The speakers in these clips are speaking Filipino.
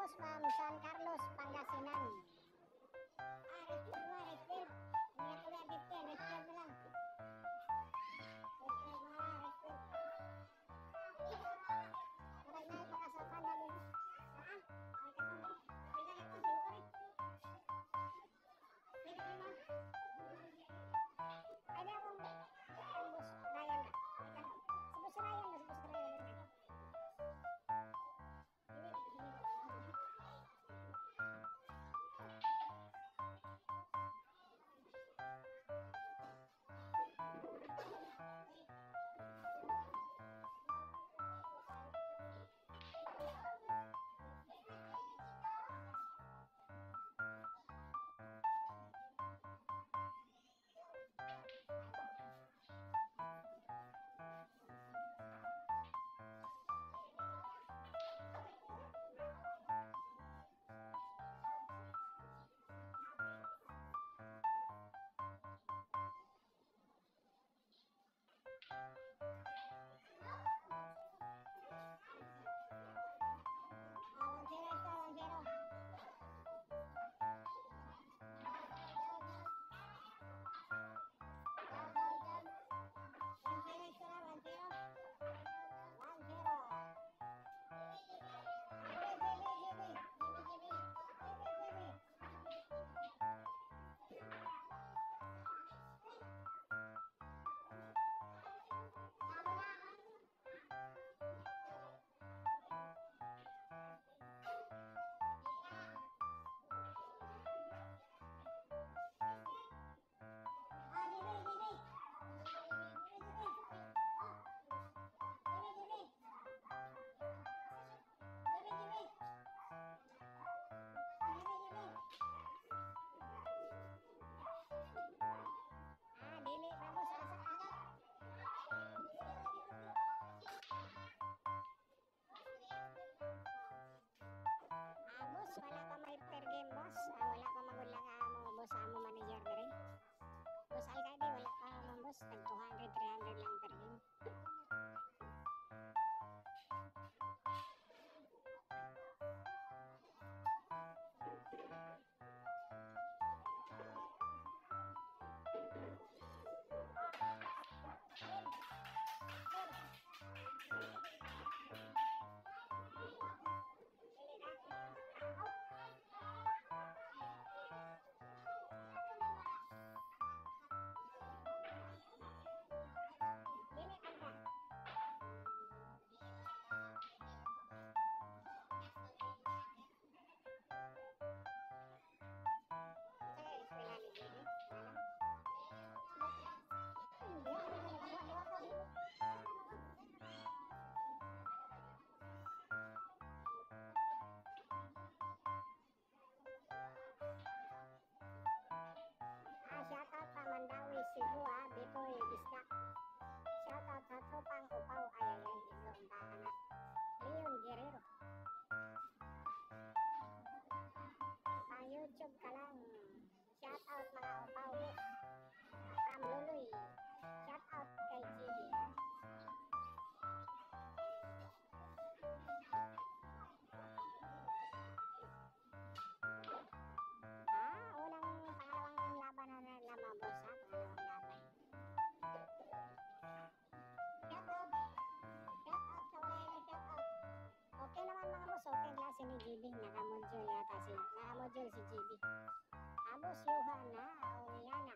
boss, ma'am. San Carlos, Pangasinan. Refill mo, refill. Hindi ko na refill, refill mo lang. Refill mo, refill. Marag na ito ka sa pandan. Saan? Okay ka po. Pwede ka po, singko rin. Pwede ka mo. Pwede akong boss Ryan na. Si boss Ryan na, si boss Ryan na. Dili, bagus, asa agad. Boss, wala pa may per game, boss. Wala pa magulang mo, boss, amo manager dere. Boss Alcade, wala pa mo, boss. Tag 200, 300 lang per game. Shoutout pa Mandawi, Cebu, Bitoy, Isda. Shoutout sa Tropang Upaw, Ayayay, Iglong, Tanak. Leon Guerrero. Pang YouTube ka lang. Shoutout mga Upaw, boss. From Luloy. Shoutout kay GB. Okay naman mga boss, okay klase ni GB, nakamodule yata sila, nakamodule si GB. Abos Yuhan na, Oliana.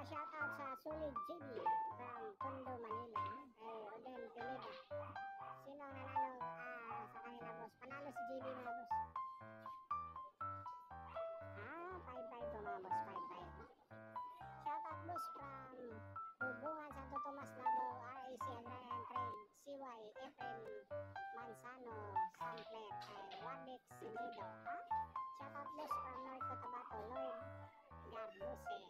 Shoutout sa Solid GB from Tondo, Manila, kay Rodel Pelida. Sino ang nanalo sa kanila, boss? Panalo si GB mga boss. 5-5 to mga boss, 5-5. Shoutout boss from Bubungan, Santo Tomas, Davao, RAC Agrarian Trade, CY, Efren Manzano, Sampler, kay Wardex Sinido. Shoutout boss from North Cotabato, Lord Garbuse.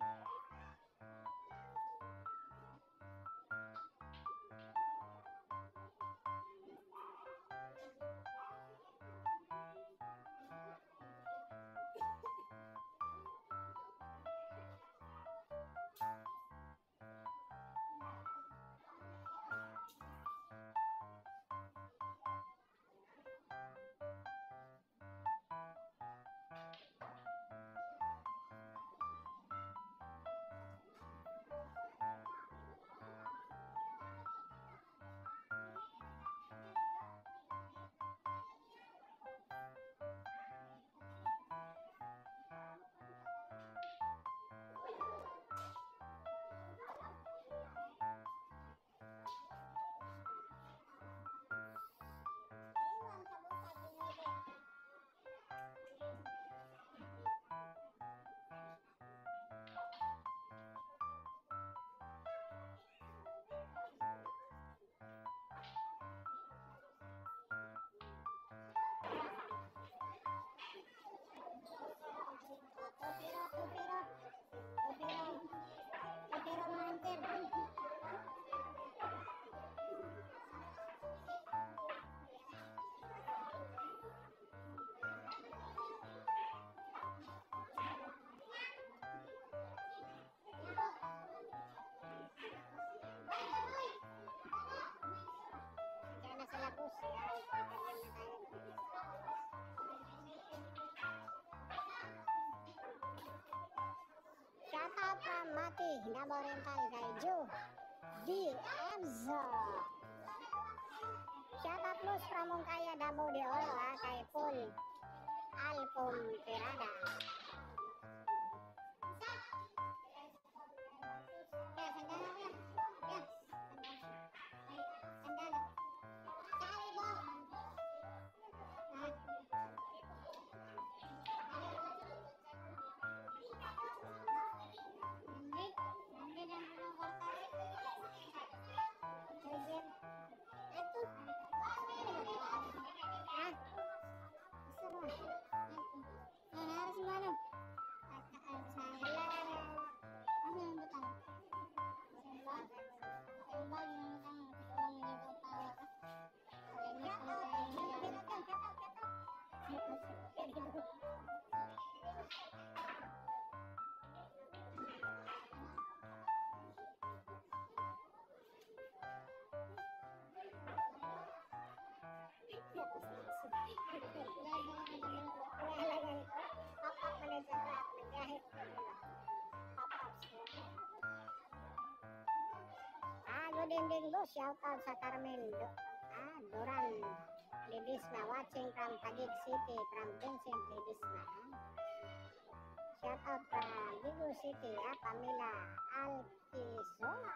City, Davao Oriental, kay Joe D. Evzo. Shoutout boss from Mongkaya, Davao de Oro, kay Paul Alcom Tirada. Good evening boss, shout out sa Carmen Duran Lidisna, watching from Taguig City, from Vincent Lidisna. Shout out from Vigo City, Pamela Alquizola.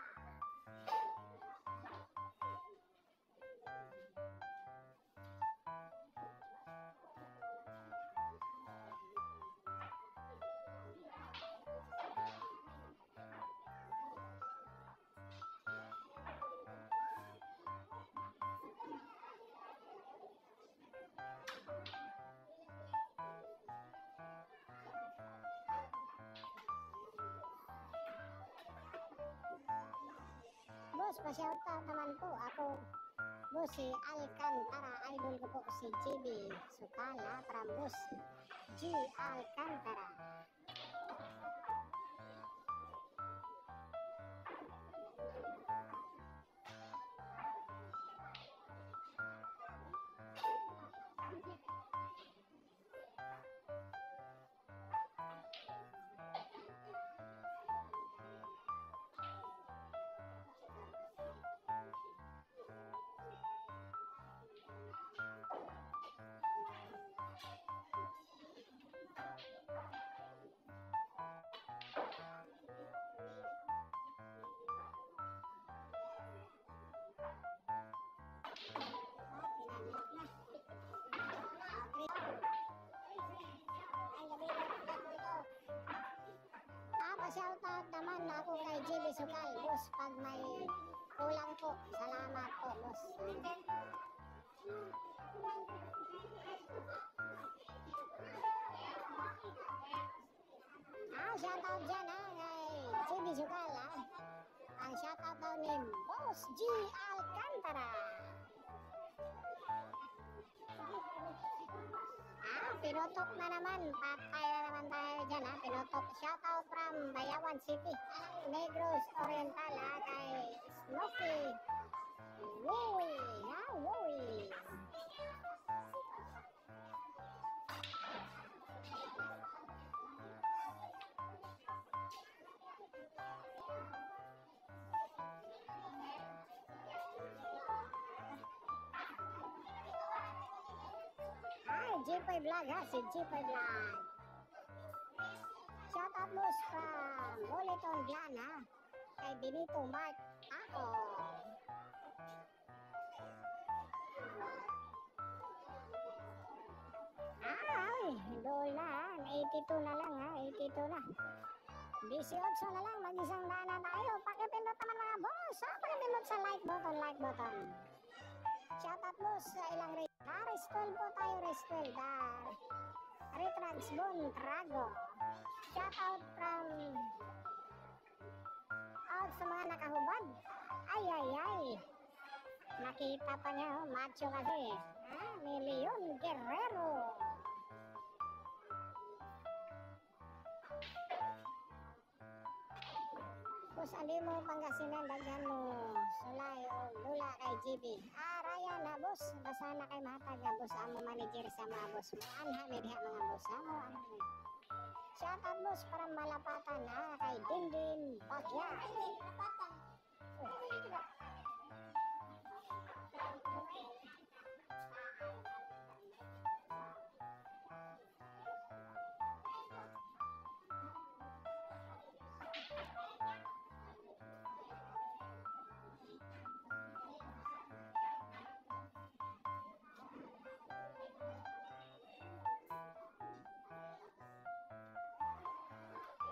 Boss, pa-shoutout naman po ako. Boss, si Alcantara. Idol ko po si JB Sukala from Boss G. Alcantara. Pa-shoutout naman ako kay JB Sukal, boss, pag may kulang po. Salamat po, boss. Shoutout dyan kay JB Sukal, ang shoutout daw ni Boss G. Alcantara. Pinutok na naman, patay na naman tayo dyan, pinutok. Shoutout from Bayawan City, Negros Oriental, kay Snoopy Woy, Woy. G-Pay Vlog, si G-Pay Vlog. Shout out boss from Boleton Glan, kay Benito Mark ako. Dol na 82 na lang 82 na. 18 na lang, mag-isang daan na tayo. Pakipindot naman mga boss, pakipindot sa like button. Shout out boss sa ilang rate. Restol po tayo, Restol. Retrans Bontrago. Shout out from sa mga nakahubad. Ay. Nakita pa niya, macho kasi. Ni Leon Guerrero. Tapos ali mo Pangasinan, daghan mo sulay o lula kay GB. Raya na boss, basta na kay mahatag nga boss amo manager sa mga boss mo. Anha may diha mga boss amo. Shout out boss from Malapatan kay Dindin Bagya.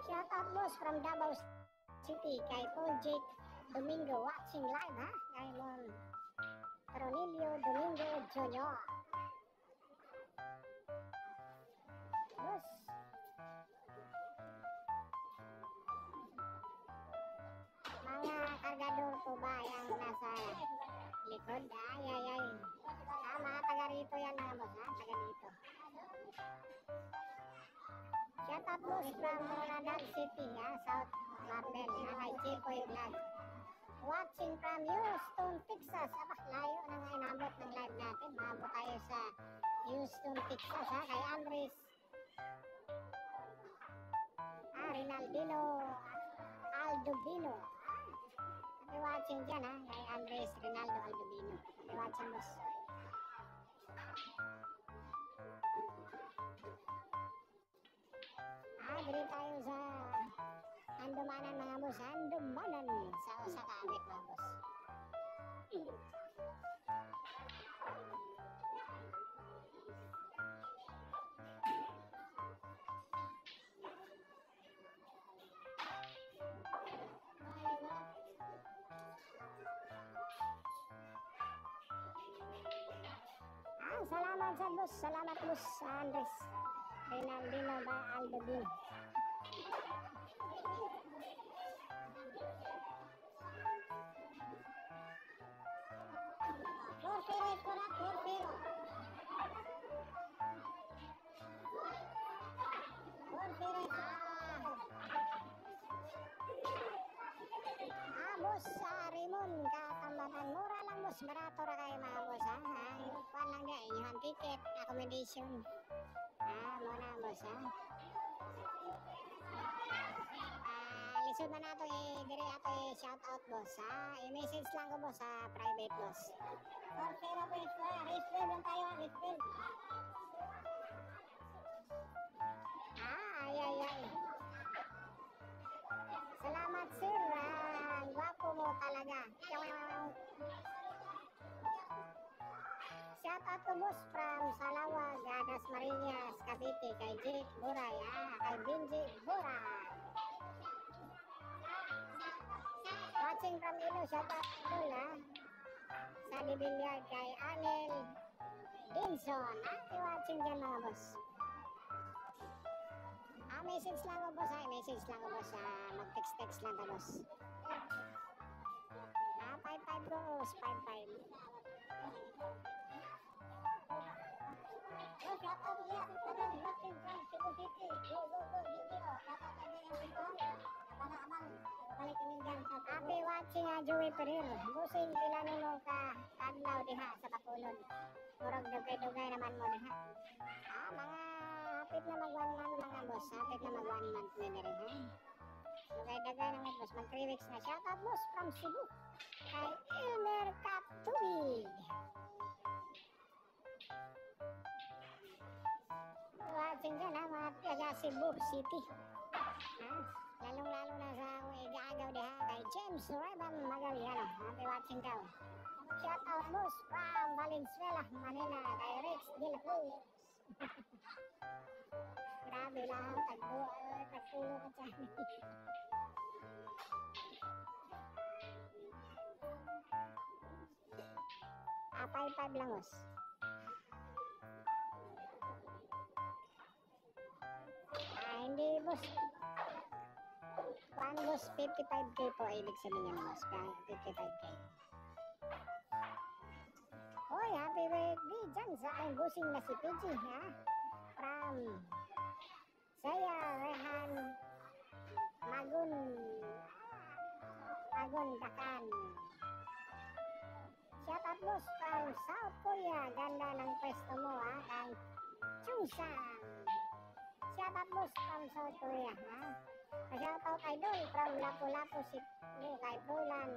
Shout out boss from Davao City kay Paul Jake Domingo watching live kay Mon Tronilio Domingo Jr. Boss. Mga kargador po ba yung nasa likod? Ay. Mga taga rito yan mga boss taga dito. Shout out boss from Moradal City, South Marbel, kay Chicoy Vlog. Watching from Houston, Texas. Layo na nga inabot ng live natin. Maabot tayo sa Houston, Texas, kay Andres. Rinaldino Aldubino. Happy watching dyan, kay Andres Rinaldo Aldubino. Happy watching boss. Diri tayo sa Andumanan mga boss. Andumanan sa Kabit mga boss. Salamat sa boss. Salamat boss Andres Rinaldino ba Aldubino. Boss Raymond Katambatan, mura lang boss, barato ra kayo mga boss kuan lang ga inyong ticket, accommodation muna boss lisod man nato diri ato shout out boss i-message lang ko boss sa private boss. Pero boss refill lang tayo refill. Ay. Salamat sir, gwapo mo talaga. Shout out to boss from Salawag, Das Marinas, Cavite, kay Jake Buray, kay Benji Buray. Watching from Ilo, shout out to sa Dibilyard kay Anel Dinson. Watching dyan mga boss. Message lang ko boss message lang ko boss mag-text lang ka boss. 55 boss, 55. Shout out here to the watching from Cebu City. Go, Gigio. Shout out to the balik iningan sa Happy watching Joey Pereira. Busing ilan mo ka kadlaw diha sa Kapulon. Murag dugay-dugay naman mo diha. Mga hapit na mag 1 month mga boss. Hapit na mag 1 month na diri dugay-dugay naman boss. Mag 3 weeks na. Shout out boss from Cebu. Kay Elmer Captubig. Watching dyan mga taga Cebu City. Lalong-lalo na sa akong igaagaw diha kay James Reban Magaliano. Happy watching daw. Shout out boss from Valenzuela, Manila kay Rex De La Cruz. Grabe lang, tagpulo ka dyan. 5-5 lang boss. Hindi boss. One boss, 55k po ibig sabihin yan boss. 55k. Hoy, happy birthday dyan sa aking busing na si PG from saya Rehan Magun Dakan. Shout out boss from South Korea. Ganda ng pwesto mo kay Chungsang. Shout out boss from South Korea, ha? Shout out idol from Lapu-Lapu City kay Roland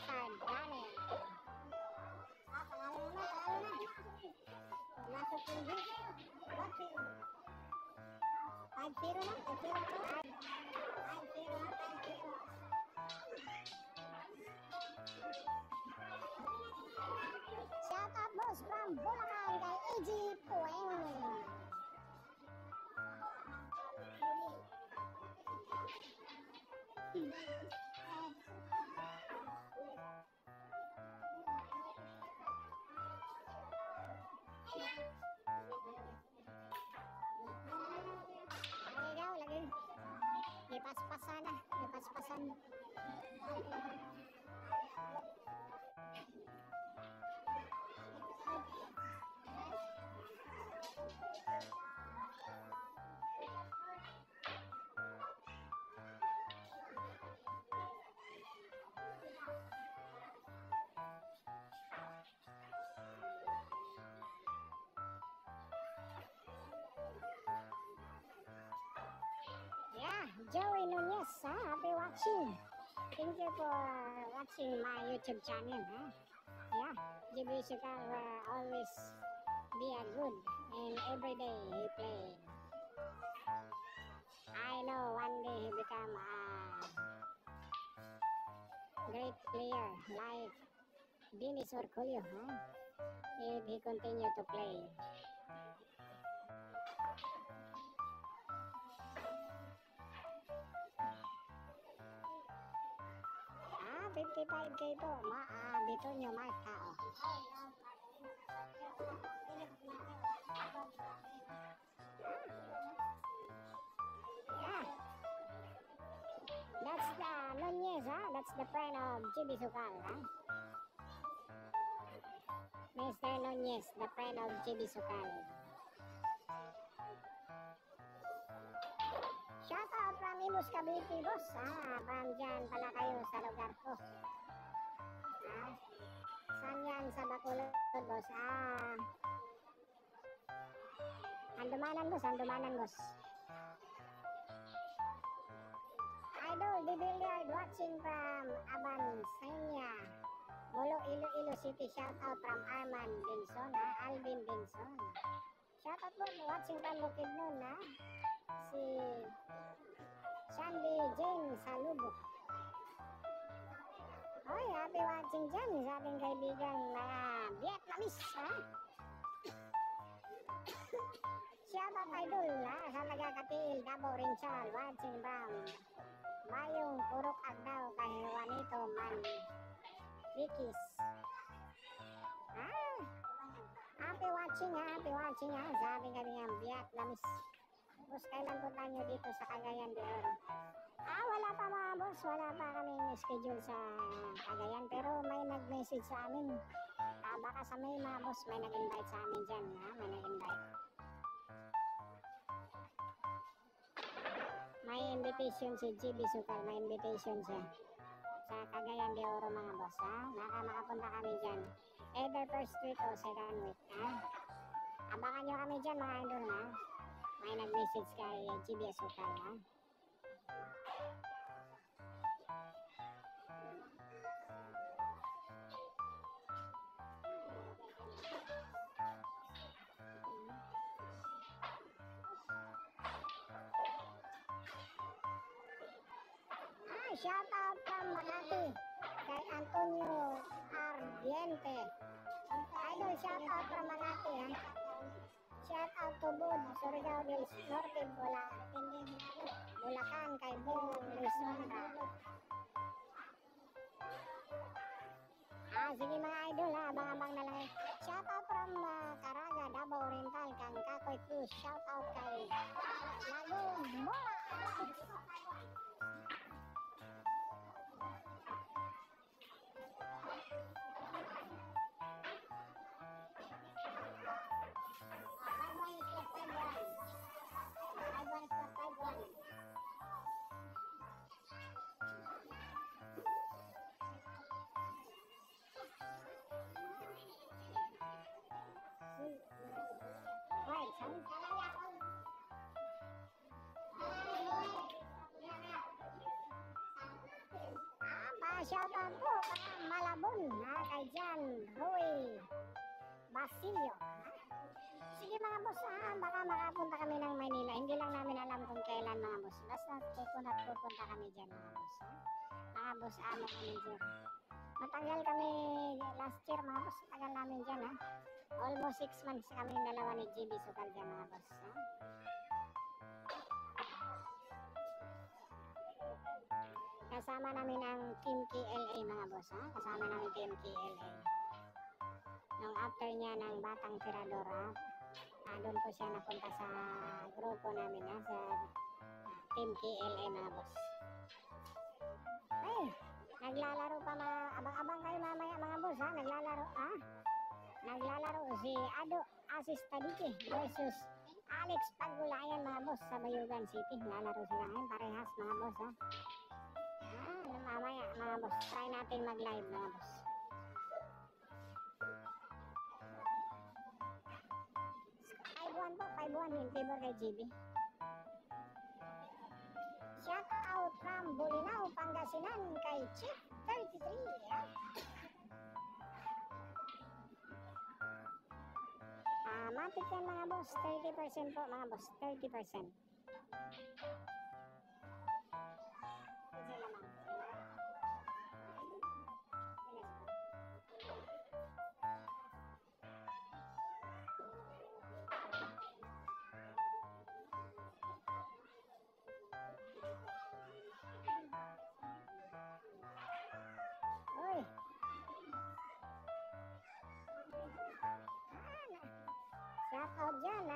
Sardane. Pangalan na. Nasa TV. Watching. 5-0 na. 5-0 na. 5-0 na. 5-0. Shout out boss from Bulacan kay AG Pueng. Lagi. Ipaspasan na. Ipaspasan. Yeah, Joey Nunez, happy watching. Thank you for watching my YouTube channel. Yeah, GB Sukal always be a good and every day he play. I know one day he become a great player like Dennis Orculio, if he continue to play. 55K to, dito nyo mark tao. Yeah. That's the Nunez, that's the friend of GB Sukal, Mr. Nunez, the friend of GB Sukal. Shout out from Imus Cavite, boss. From dyan pala kayo sa lugar ko. Saan yan sa Bacolod, boss? Andumanan, boss. Idol, the billiard watching from Abansanya, Molo, Iloilo City. Shout out from Arman Binson, Alvin Binson. Shout out po, watching from Bukidnon, si Sandy Jane Salubo. Hoy, happy watching dyan sa ating kaibigan na Vietnamese, Shout out idol, sa Nagakatiil, Davao Rinchal, watching from Bayong Purok Agdaw kay Juanito Man Rikis. Happy watching, sa ating kaibigan Vietnamese. Boss, kailan po tayo dito sa Cagayan de Oro? Wala pa mga boss, wala pa kaming schedule sa Cagayan, pero may nag-message sa amin. Baka sa May mga boss, may nag-invite sa amin dyan, may nag-invite. May invitation si GB Sukal, may invitation siya sa Cagayan de Oro mga boss, Baka makapunta kami dyan. Either first week o second week, Abangan nyo kami dyan mga idol, May nag-message kay GB Sukal, shout out from Makati kay Antonio Ardiente. Idol, shout out from Makati, Shout out to Bud, Surigao del Norte, Bulacan kay Bong Lisonda. Sige mga idol, abang-abang na lang. Shout out from Caraga, Davao Oriental, kang Kakoy Cruz. Shout out kay Lagong Mola. pa-shoutout po Malabon, kay Jan Roy Basilio. Sige mga boss, baka makapunta kami ng Maynila. Hindi lang namin alam kung kailan mga boss. Basta pupunta kami dyan mga boss. Mga boss, amo kami dyan. Matagal kami last year mga boss. Tagal namin dyan Almost 6 months kami dalawa ni GB Sukal dyan mga boss. Kasama namin ang Team KLA mga boss. Kasama namin Team KLA. Nung after niya ng Batang Tirador doon po siya napunta sa grupo namin sa Team KLA mga boss. Ay, naglalaro pa abang-abang kayo mamaya mga boss naglalaro si Ado Asistadike versus Alex Pagulayan mga boss sa Bayugan City. Lalaro sila ngayon parehas mga boss mamaya mga boss, try natin mag live mga boss. Po 5-1 in favor kay GB. Shout out from Bolinao, Pangasinan kay Chip 33 matik yan mga boss, 30% po mga boss, 30%. Shout out dyan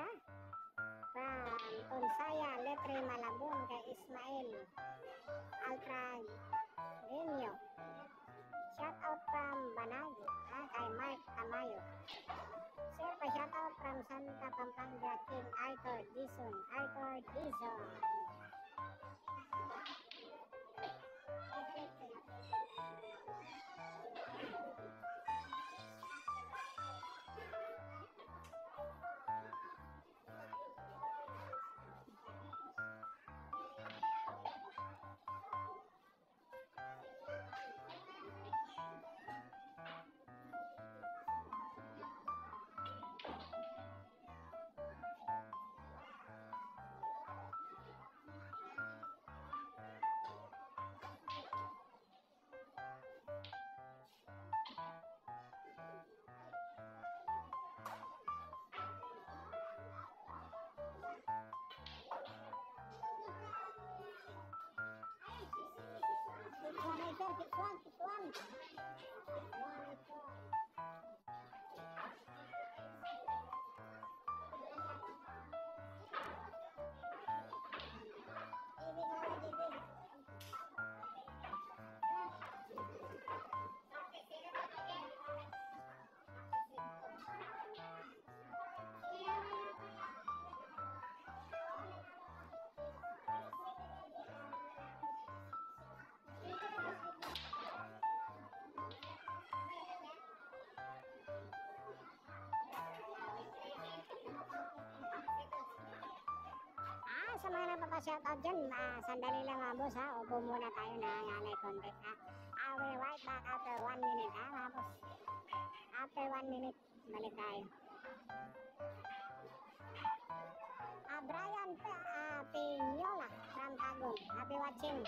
from Tonsaya, Letre Malabon kay Ismael Altragenio. Shout out from Banagi kay Mark Tamayo. Sir, pa shout out from Santa Pampanga, King Arthur Dizon. Sa mga napapa-shoutout dyan, sandali lang mga boss upo muna tayo na ngalay content I will right back after 1 minute mga boss. After 1 minute, balik tayo. Brian Pinola from Tagum, happy watching.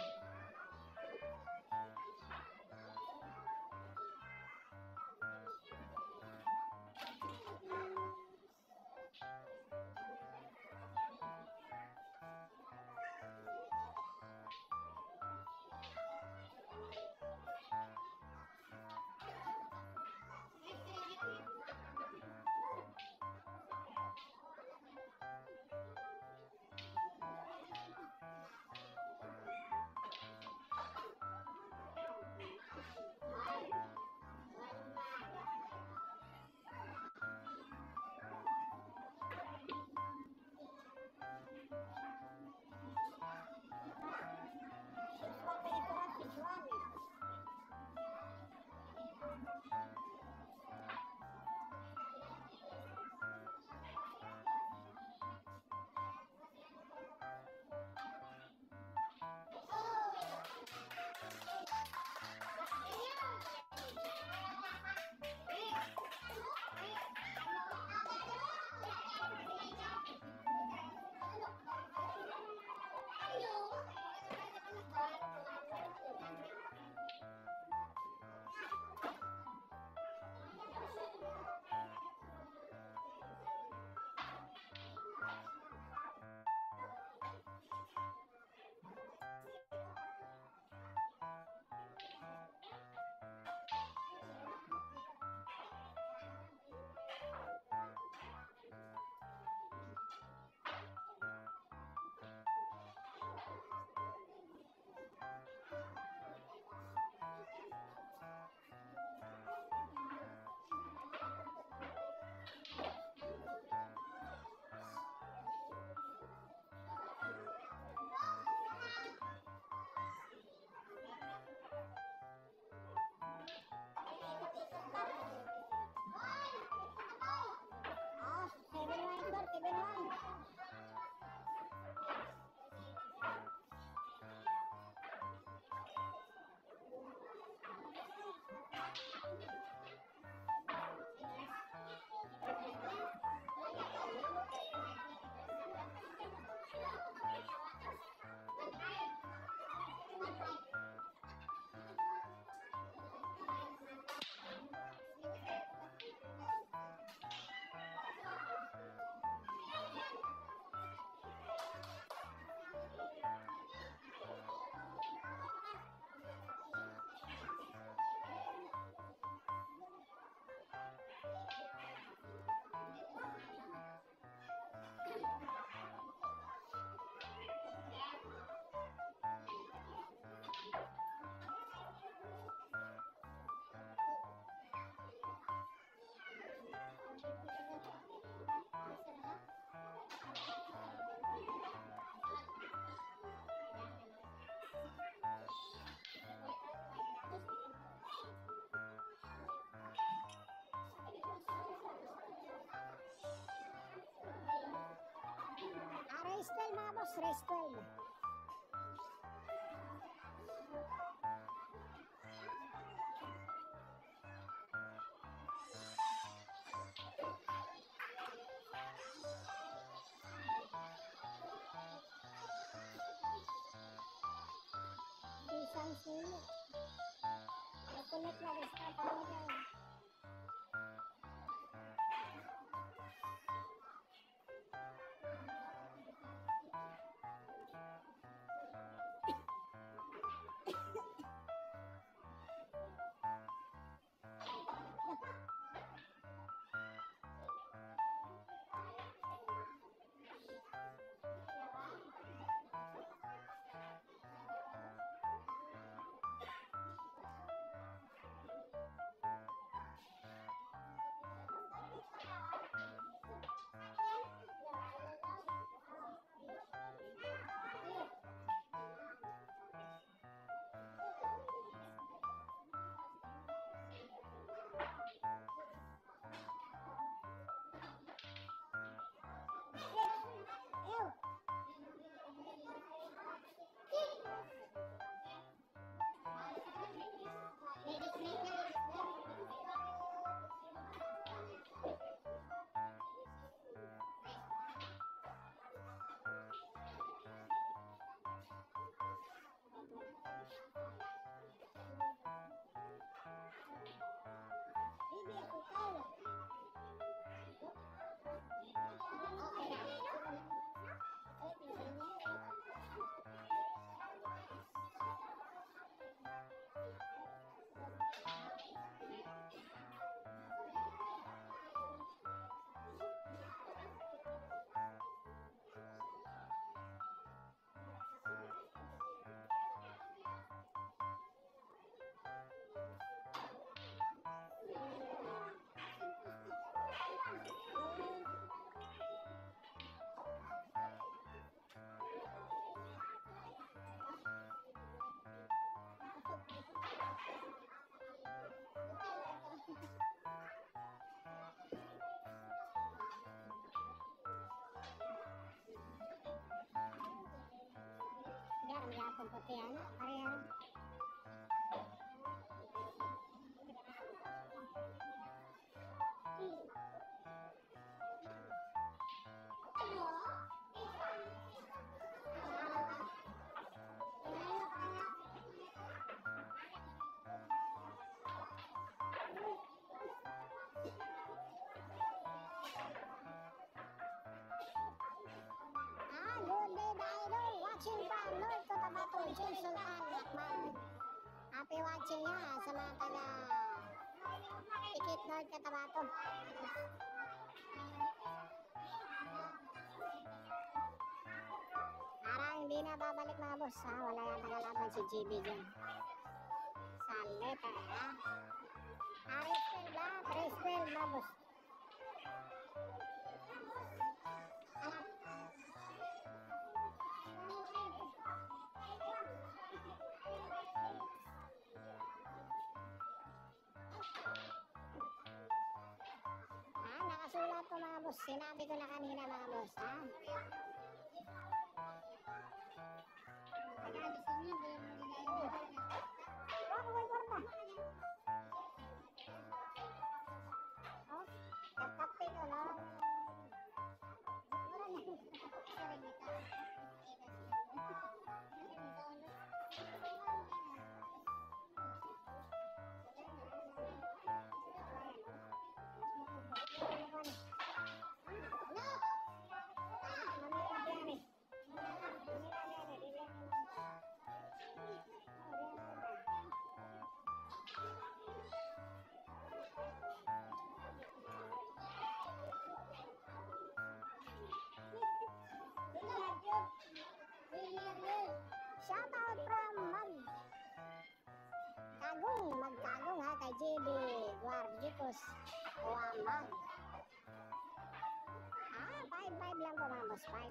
Race 12 mga boss, race 12. Isang sino. Nakulit na rin sa tao niya. Ang gapon puti ano, ariyan. Good day, idol. Watching from North Cotabato, Jun Sultan Lakman. Happy watching niya sa mga taga Tikit North Cotabato. Parang hindi na babalik mga boss ha. Wala yata kalaban si GB dyan. Sa letter ha. Aris 12 ha. 3-12 mga boss. Nakasulat ko mga boss. Sinabi ko na kanina mga boss ha. Kakape ko no. Shout out from Magkagong ha kay JB Guardicos Wamag. 5-5 lang po mga boss, 5-5.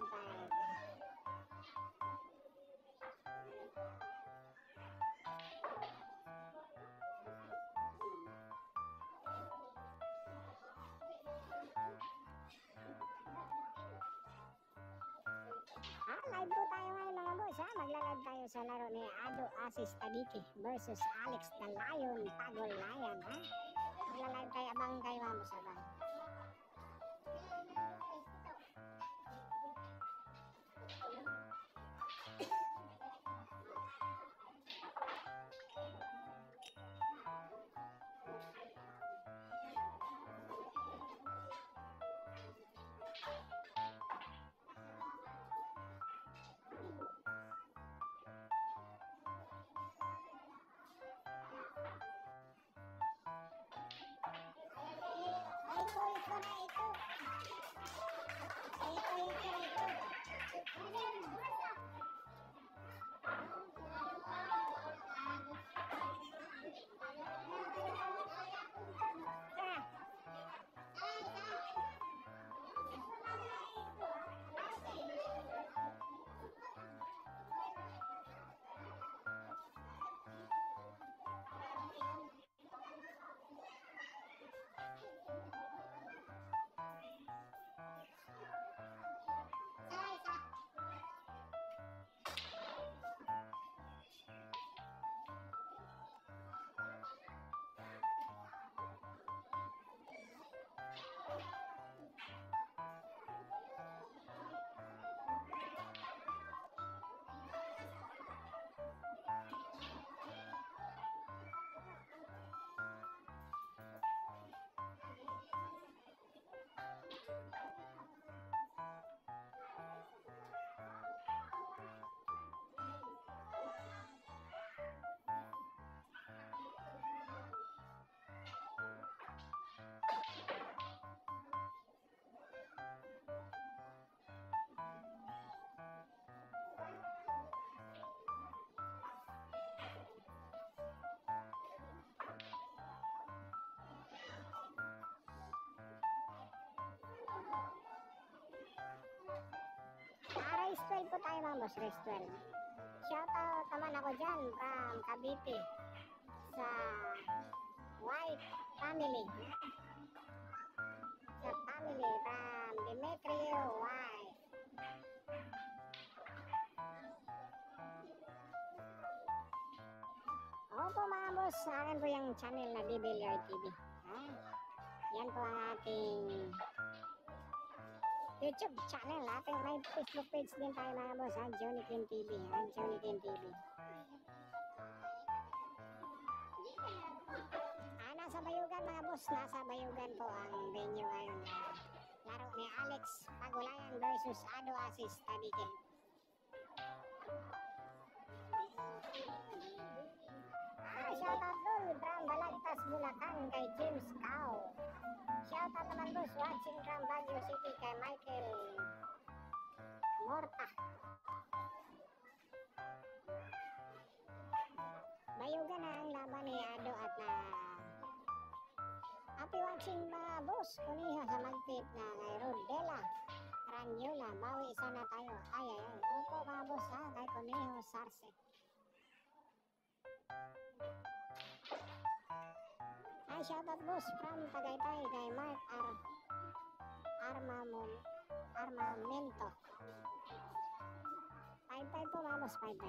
Live po tayo ngayon mga boss ha. Magla-live tayo sa laro ni Ado Asis Tadiki versus Alex the Lion Pagolayan ha. Magla-live tayo, abang kayo mga boss, abang. Race 12 po tayo mga boss, race 12. Shoutout naman ako dyan from Cavite sa White family. Sa family from Demetrio White. Opo mga boss, sa akin po yung channel na DBLR TV. Yan po ang ating YouTube channel, ating may Facebook page din tayo mga boss ha, Johnny Kim TV, Johnny Kim TV. Nasa Bayugan mga boss, nasa Bayugan po ang venue ngayon. Laro ni Alex Pagolayan versus Ado Asis Tadiki. Shoutout doon from Balagtas, Bulacan kay James Cao. Shoutout naman boss watching from Baguio City kay Michael Morta. Bayugan na ang laban ni Ado at na happy watching mga boss. Kuniha sa magtip na kay Rodela Ranyola. Bawi sana tayo. Ay. Opo mga boss ha, kay Kuniho Sarse. Ay, shoutout boss from Tagaytay kay Mark Armamento. 5-5 po mga boss, 5-5.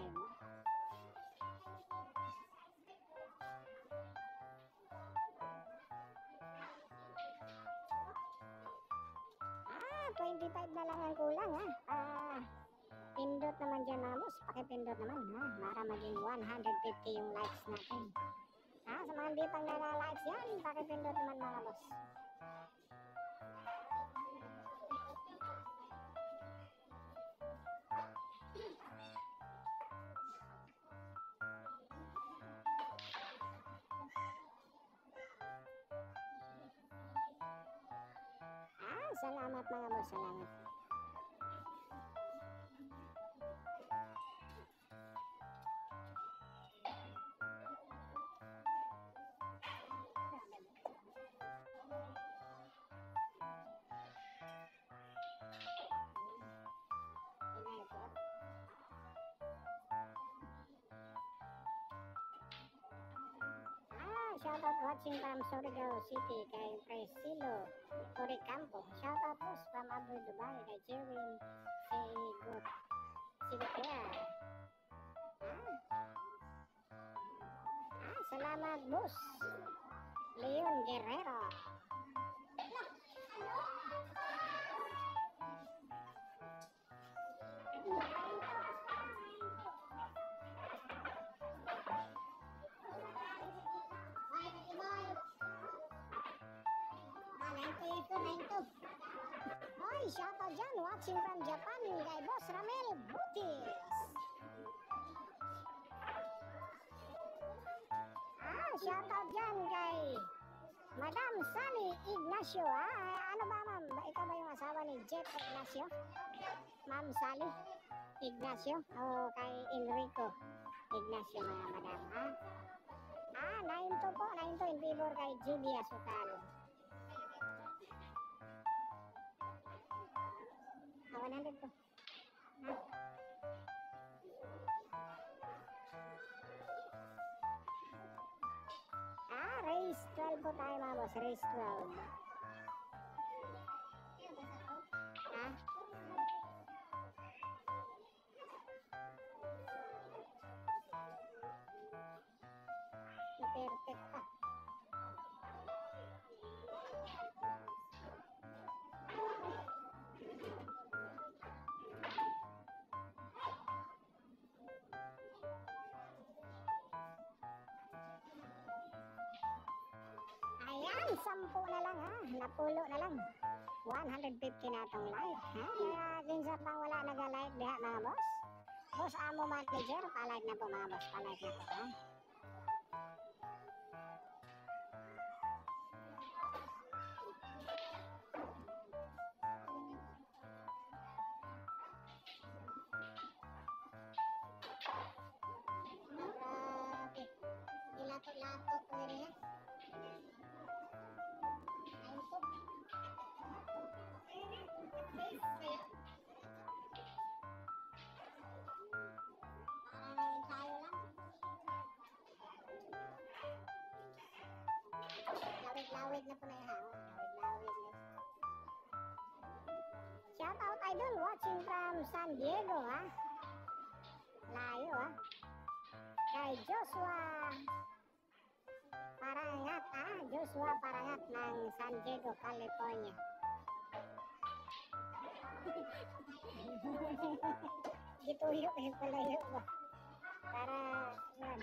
Ah, 25 na lang ang kulang ha. Pindot naman dyan mga boss, pakipindot naman ha, para maging 150 yung likes natin. Sa mga hindi pang nalalikes yan, pakipindot naman mga boss. Salamat mga boss, salamat. Shoutout watching from Surigao City kay Priscilo Toricampo. Shoutout boss from Abu Dubai kay Jerwin Salamat, boss. Leon Guerrero. Hoy, shoutout dyan, watching from Japan, kay Boss Ramel Butis. Shoutout dyan kay Madam Sally Ignacio. Ano ba, ma'am? Ikaw ba yung asawa ni Jeff Ignacio? Ma'am Sally Ignacio? O kay Enrico Ignacio, mga madam, ha? 9-2 po, 9-2 in favor kay GB Asukal. 100 po. Race 12 po tayo, mga boss. Race 12. Perfect pa. Ayan, 10 na lang, ha. Napulo na lang. 150 na itong live, ha. Kaya din sa pang wala nag-like diha, mga boss. Boss Amo Manager, palike na po, mga boss. Palike na po, ha. Grabe. Ilato-lato ko rin, ha. Lawid na po na yan, lawid na. Shout out idol, watching from San Diego, ha. Layo, ha. Kay Joshua Parangat, ha. Joshua Parangat ng San Diego, California. Gituyo kayo palayo ba? Para, yan.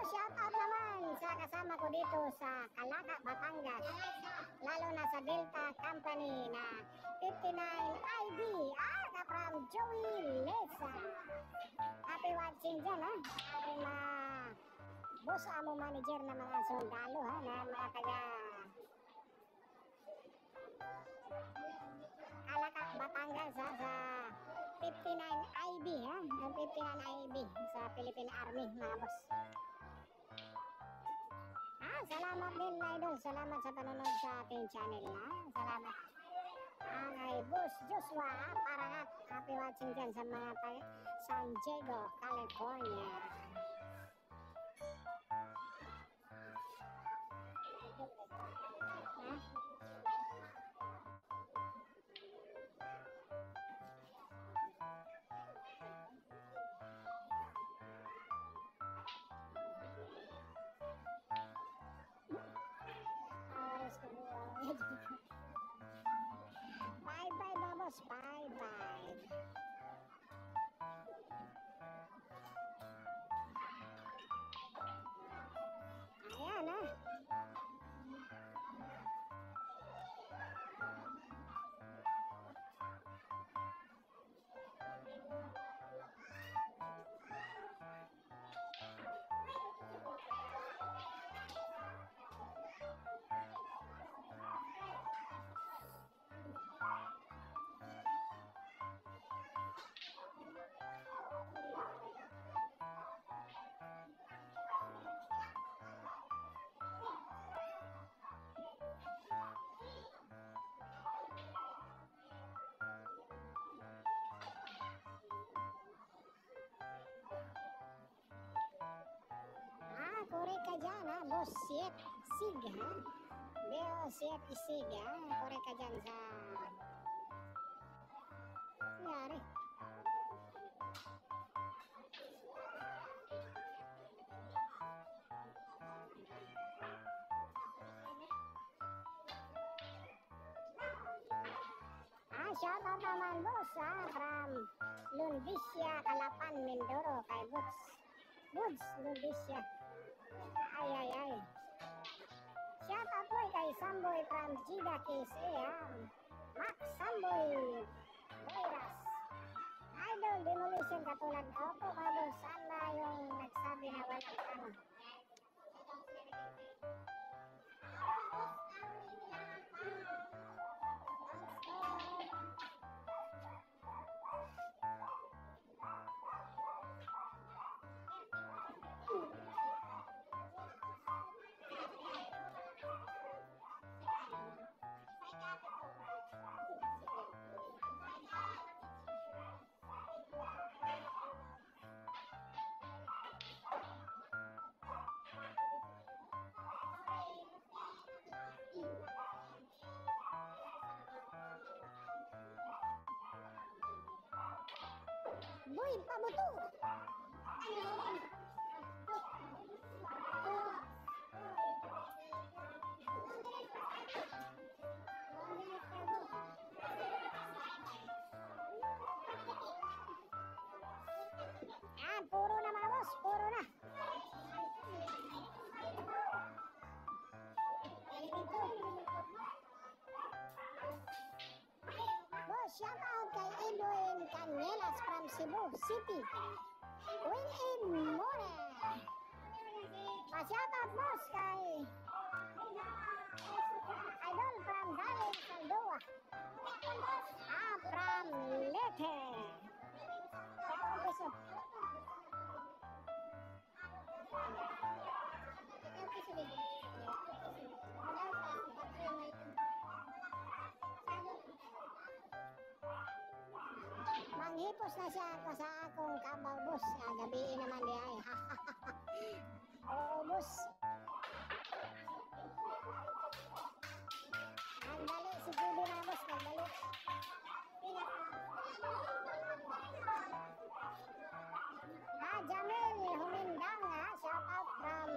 Shout out naman sa kasama ko dito sa Calaca, Batangas, lalo na sa Delta Company na 59IB, from Joey Lesa. Happy watching dyan, ha. Aking Boss Amo Manager na mga sundalo, ha, na mga taga Calaca, Batangas, ha, sa 59IB, ha, yung 59IB sa Philippine Army, mga boss. Salamat din, idol. Salamat sa panonood sa ating channel, ha. Salamat. Kay Boss Joshua Parangat. Happy watching dyan sa mga San Diego, California. Bye-bye, babos. Bye-bye. Ayan, ha. Beosiet Sig, ha? Beosiet Isig, ha? Korek ka dyan sa... Nangyari. Shout out naman boss, ha? From Lundisya, Kalapan, Mindoro, kay Buds, Lundisya. Ay. Shout out boy kay Samboy from Jida KCM. Max Samboy Boyras. Idol Demolition katulad ako bago sana yung nagsabi na walang ano. Boy, pabuto! Yan, puro na mga boss, puro na. Boss, shout out kay Edwin Canelas from Cebu City. Queen More. Pa-shout out boss kay Idol from Daling Saldoa. From Leyte. Manghipos na siya ako sa akong kabaw boss. Gabiin naman di ay. Oo boss. Nagdali si Judy na boss. Nagdali. Jamil Humindang, ha? Shout out from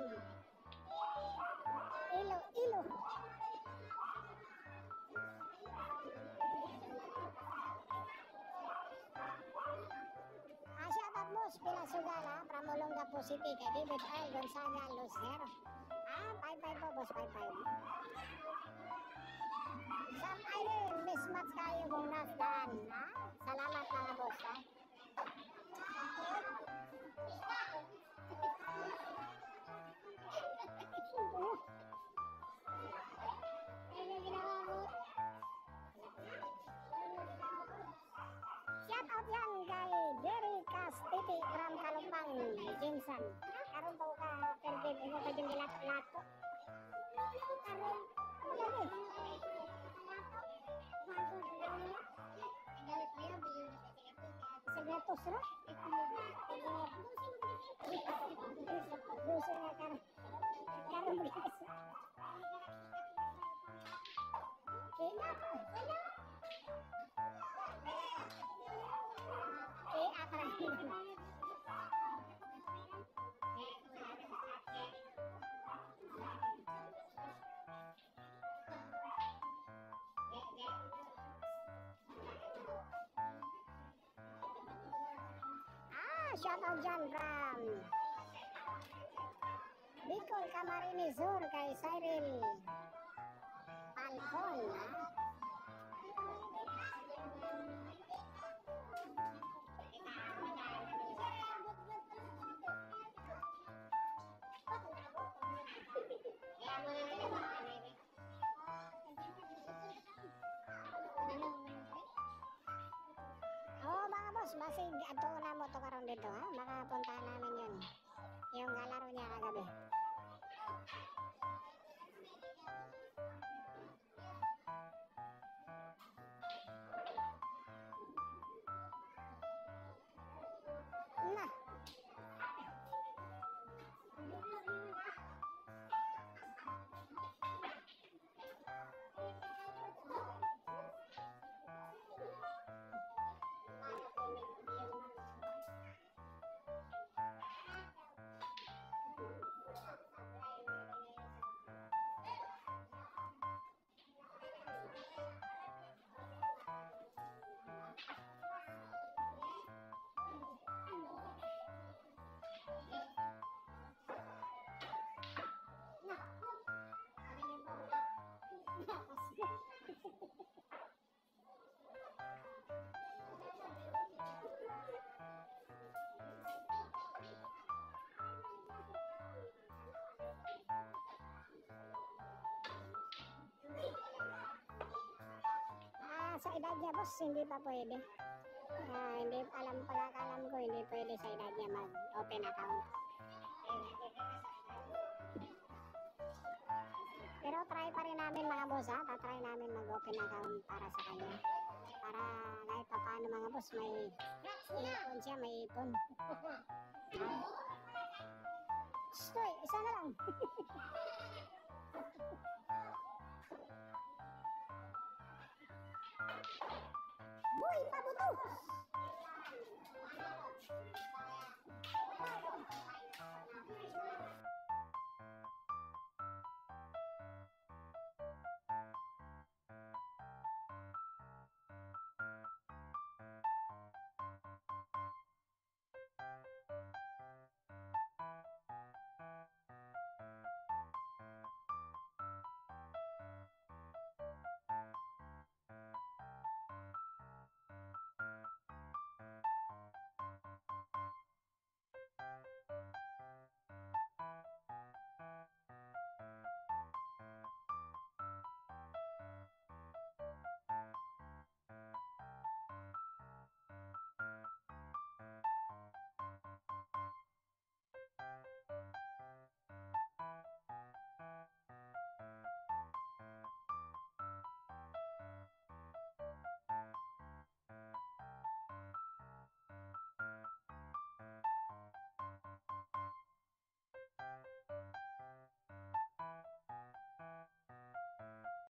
Iloilo. Shout out boss Pila Sugala from Olongapo City kay David L. Gonzaga Lucero. 5-5 po boss, 5-5. Sam Irene, mismatch kayo kung nasdaan, ha? Salamat mga boss, ha? Shout out yan kay Jerry Castiti from Kalumpang, Jensen. Karon po ka, Perdim, ito ka dyan lato. Karon, Segretos, no? Gusto nga karon. Karon bilis. Kaya po. Shout out dyan from Bicol Camarines Sur kay Cyril Falcon, ha? Masig ato na mo to karon dito, ha? Makapuntahan namin yun. Yung kalaro niya kagabi. Na. sa edad niya, boss, hindi pa pwede. Hindi alam ko, hindi pwede sa edad niya mag-open account. Pero try pa rin namin mga boss ha, tatry namin mag-open account para sa kanya. Para kahit pa paano mga boss, may ipon siya, may ipon. Stoy, isa na lang. Boy, pabuto!